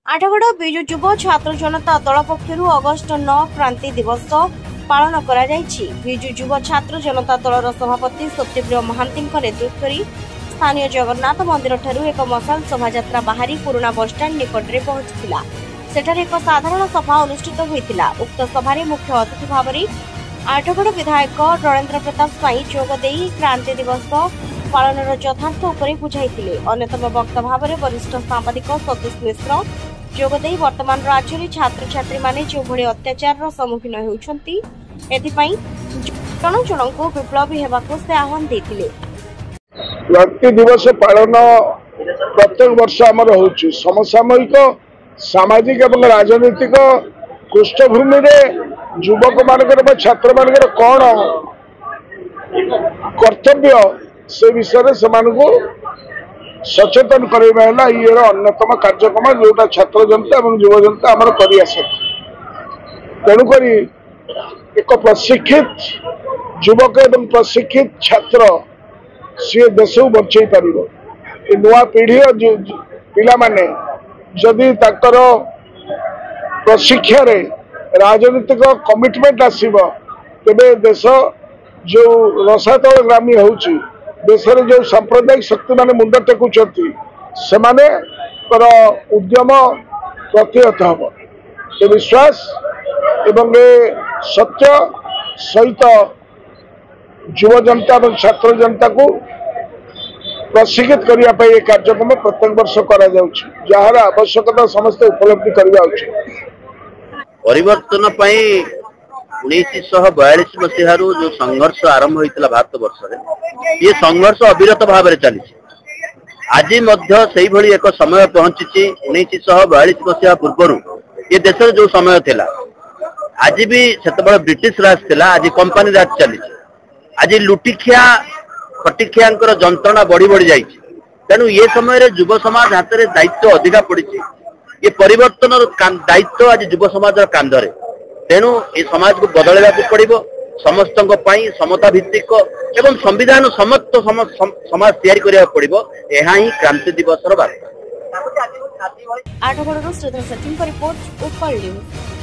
आठगड़ विजु युव छात्र जनता दल पक्षर अगस्ट 9 क्रांति दिवस पालन करा जायछि। विजु युव छात्र जनता दलर सभापति सत्यप्रिय महांती नेतृत्व स्थानीय जगन्नाथ मंदिर ठारू एक मशाल शोभायात्रा बाहरी पुराना बसस्टाण्ड निकट में पहुंचीला। सेठारे एक साधारण सभा अनुष्ठित होइतिला। उक्त सभारे मुख्य अतिथि भाव आठगड़ विधायक नरेंद्र प्रताप स्वाई जोगदेई क्रांति दिवस पालन यथार्थ उपर बुझाइथिले। अन्यतम वक्ता भाव वरिष्ठ सांबादिक सतीश मिश्र जोगदेई वर्तमान राज्य में छात्र छात्री माने जो भली अत्याचार सम्मुखीन होउछंती एथिपाई जन जन को विप्लवी हेबाको से आह्वान देथिले। क्रांति दिवस पालन प्रत्येक वर्ष आमर होउछि। समसामयिक सामाजिक एवं राजनीतिक पृष्ठभूमि रे युवक मानकर छात्र मानकर कौन कर्तव्य से विषय से सचेतन करवा ये अन्यतम कार्यक्रम जोटा छात्र जनता और युव जनता आमर कर तेणुक एक प्रशिक्षित युवक एवं प्रशिक्षित छात्र सी देश को बचाई पार नुआ पीढ़ी पिला माने जदि ताकर प्रशिक्षण राजनीतिक कमिटमेंट आसीब तेबे देश जो रसातल ग्रामी होउची देश रे जो सांप्रदायिक शक्ति माने मुंड टेकुचंती से माने कर उद्यम प्रतिहत हम ये विश्वास एवं सत्य सहित युव जनता और छात्र जनता को प्रशिक्षित करने ये कार्यक्रम प्रत्येक वर्ष करा जाउछि जहार आवश्यकता समस्त उपलब्धि करबा उचित। परिवर्तन 1942 मसीह जो संघर्ष आरंभ होता भारत वर्ष ये संघर्ष अविरत भाव में चली आज से भली एक समय पहुंची 1942 मसीहा पूर्वर ये देश जो समय थिला आज भी से ब्रिटिश राज थिला आज कंपनी राज चली आज लुटिखिया खटिखिया जंत्रणा बढ़ी बढ़ी जाइए तेणु ये समय युव समाज हाथ में दायित्व अधिका पड़ी ये परिवर्तन दायित्व आज युव समाज कांधरे तेणु ये समाज को बदलवा पड़ो समस्त समता भित्तिक एवं संविधान समस्त समाज तैयारी करा पड़ो यह ही क्रांति दिवस बार्ता। आठगड़ श्रीधर सेठी रिपोर्ट उत्कल न्यूज।